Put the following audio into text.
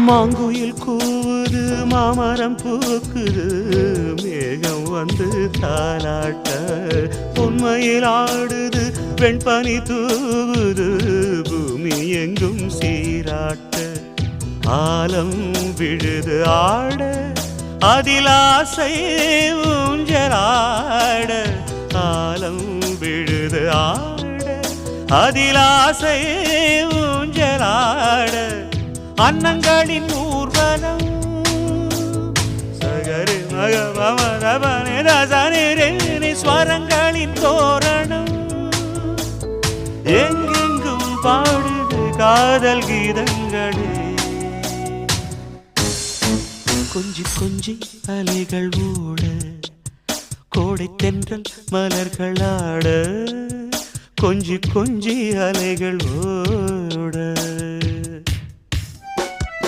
மாங்குயில் கூவுது மாமரம் பூக்குது மேகம் வந்து தாலாட்ட உண்மையில் ஆடுது வெண்பனி தூவுது பூமி எங்கும் சீராட்ட ஆலம் விழுது ஆட அதில் ஆசை ஊஞ்சலாட ஆலம் விழுது ஆட அதில் ஆசை ஊஞ்சலாட அன்னங்களின் ஊர்வலம் சகரி மகமரபனி ஸ்வரங்களின் தோரணம் எங்கெங்கும் பாடுது காதல் கீதங்களே கொஞ்சி கொஞ்சி அலைகள் ஓட கோடை தென்றல் மலர்களாட கொஞ்சி கொஞ்சி அலைகள் ஓட